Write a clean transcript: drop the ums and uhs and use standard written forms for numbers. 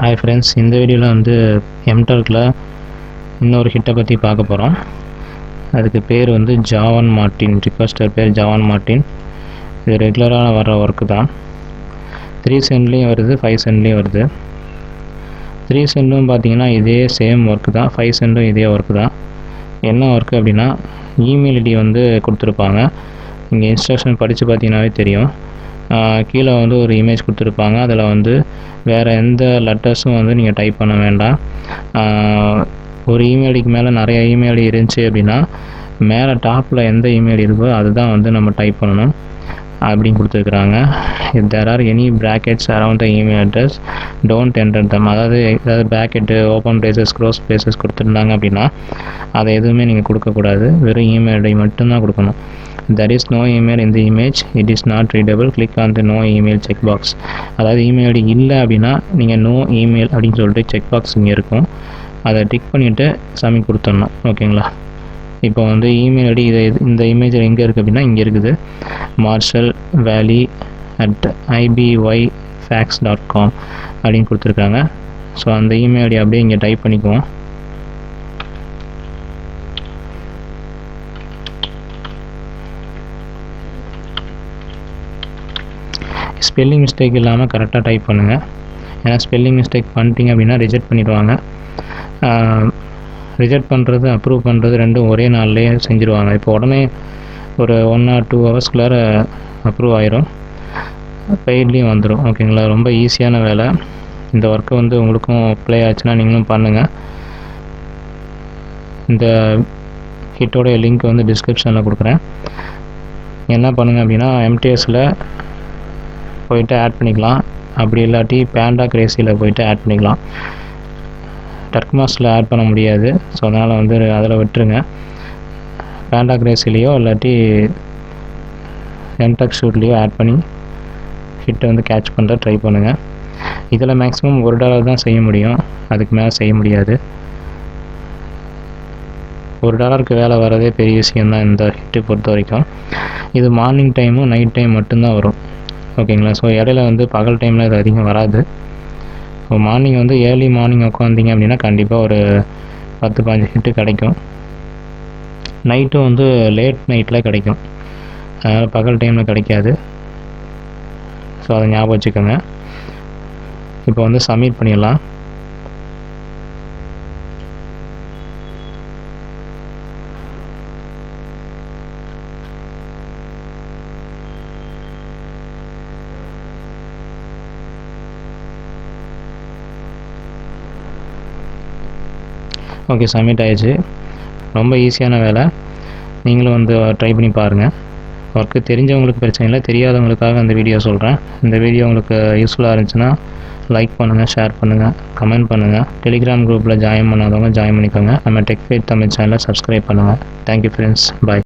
Hi friends, இந்த வீடியோவில் வந்து Mturkல இன்னொரு ஹிட்டை பற்றி பார்க்க போகிறோம். அதுக்கு பேர் வந்து ஜாவான் மார்ட்டின். ரிக்வெஸ்டர் பேர் ஜாவான் மார்ட்டின். இது ரெகுலராக வர ஒர்க்கு தான். 3 சென்ட்லேயும் வருது, 5 சென்ட்லேயும் வருது. 3 சென்ட்டும் பார்த்தீங்கன்னா இதே சேம் ஒர்க்கு தான், 5 சென்ட்டும் இதே ஒர்க்கு தான். என்ன ஒர்க்கு அப்படின்னா, இமெயில் ஐடி வந்து கொடுத்துருப்பாங்க. நீங்கள் இன்ஸ்ட்ரக்ஷன் படித்து பார்த்தீங்கன்னாவே தெரியும். கீழே வந்து ஒரு இமேஜ் கொடுத்துருப்பாங்க. அதில் வந்து வேறு எந்த லெட்டர்ஸும் வந்து நீங்கள் டைப் பண்ண வேண்டாம். ஒரு இமெயில் ஐடிக்கு மேலே நிறைய இமெயில் ஐடி இருந்துச்சு அப்படின்னா மேலே டாப்பில் எந்த இமெயில் இருக்கோ அதுதான் வந்து நம்ம டைப் பண்ணணும் அப்படின்னு கொடுத்துருக்குறாங்க. If there are any brackets around the email address don't enter them. அதாவது bracket, open braces, close braces கொடுத்துருந்தாங்க அப்படின்னா அதை எதுவுமே நீங்கள் கொடுக்கக்கூடாது. வெறும் இமெயில் ஐடி மட்டும்தான் கொடுக்கணும். There is no email in the image. It is not readable. Click on the no email check box. அதாவது இமெயில் ஐடி இல்லை அப்படின்னா நீங்கள் நோ இமெயில் அப்படின்னு சொல்லிட்டு செக் பாக்ஸ் இங்கே இருக்கும். அதை டிக் பண்ணிவிட்டு சப்மிட் கொடுத்துடணும். ஓகேங்களா? இப்போ வந்து இமெயில் ஐடி இந்த இமேஜில் எங்கே இருக்குது அப்படின்னா இங்கே இருக்குது, marshallvalley@ibyfax.com அப்படின்னு கொடுத்துருக்காங்க. ஸோ அந்த இமெயில் ஐடி அப்படியே இங்கே டைப் பண்ணிக்குவோம். ஸ்பெல்லிங் மிஸ்டேக் இல்லாமல் கரெக்டாக டைப் பண்ணுங்கள். ஏன்னா ஸ்பெல்லிங் மிஸ்டேக் பண்ணிட்டீங்க அப்படின்னா ரிஜெக்ட் பண்ணிடுவாங்க. ரிஜெக்ட் பண்ணுறது, அப்ரூவ் பண்ணுறது ரெண்டும் ஒரே நாள்லேயே செஞ்சுருவாங்க. இப்போ உடனே ஒரு 1 or 2 ஹவர்ஸ்க்குள்ளார அப்ரூவ் ஆயிரும், பெய்ட்லேயும் வந்துடும். ஓகேங்களா? ரொம்ப ஈஸியான வேலை. இந்த ஒர்க்கை வந்து உங்களுக்கும் அப்ளை ஆச்சுன்னா நீங்களும் பண்ணுங்கள். இந்த ஹிட்டோடைய லிங்க் வந்து டிஸ்கிரிப்ஷனில் கொடுக்குறேன். என்ன பண்ணுங்கள் அப்படின்னா எம்டிஎஸில் போயிட்டு ஆட் பண்ணிக்கலாம். அப்படி இல்லாட்டி பேண்டா கிரேசியில் போயிட்டு ஆட் பண்ணிக்கலாம். டர்க்மாஸில் ஆட் பண்ண முடியாது. ஸோ அதனால் வந்து அதில் விட்டுருங்க. பேண்டா கிரேசிலேயோ இல்லாட்டி எம்டக் ஷூட்லேயோ ஆட் பண்ணி ஹிட்டை வந்து கேட்ச் பண்ணுற ட்ரை பண்ணுங்கள். இதில் மேக்ஸிமம் $1 தான் செய்ய முடியும், அதுக்கு மேலே செய்ய முடியாது. $1 வேலை வரதே பெரிய விஷயந்தான் இந்த ஹிட்டை பொறுத்த வரைக்கும். இது மார்னிங் டைமும் நைட் டைம் மட்டும்தான் வரும். ஓகேங்களா? ஸோ இடையில வந்து பகல் டைமில் இது அதிகம் வராது. ஸோ மார்னிங் வந்து ஏர்லி மார்னிங் உட்காந்திங்க அப்படின்னா கண்டிப்பாக ஒரு 10-15 ஹிட்டு கிடைக்கும். நைட்டும் வந்து லேட் நைட்டில் கிடைக்கும், அதனால் பகல் டைமில் கிடைக்காது. ஸோ அதை ஞாபகம் வச்சுக்கோங்க. இப்போ வந்து சப்மிட் பண்ணிடலாம். ஓகே, சப்மிட் ஆயிடுச்சு. ரொம்ப ஈஸியான வேலை. நீங்களும் வந்து ட்ரை பண்ணி பாருங்கள். ஒர்க்கு தெரிஞ்சவங்களுக்கு பிரச்சனை இல்லை, தெரியாதவங்களுக்காக அந்த வீடியோ சொல்கிறேன். இந்த வீடியோ உங்களுக்கு யூஸ்ஃபுல்லாக இருந்துச்சுன்னா லைக் பண்ணுங்கள், ஷேர் பண்ணுங்கள், கமெண்ட் பண்ணுங்கள். டெலிகிராம் குரூப்பில் ஜாயின் பண்ணாதவங்க ஜாயின் பண்ணிக்கோங்க. நம்ம டெக் ஃபைட் தமிழ் சேனலை சப்ஸ்கிரைப் பண்ணுங்கள். தேங்க்யூ ஃப்ரெண்ட்ஸ், பாய்.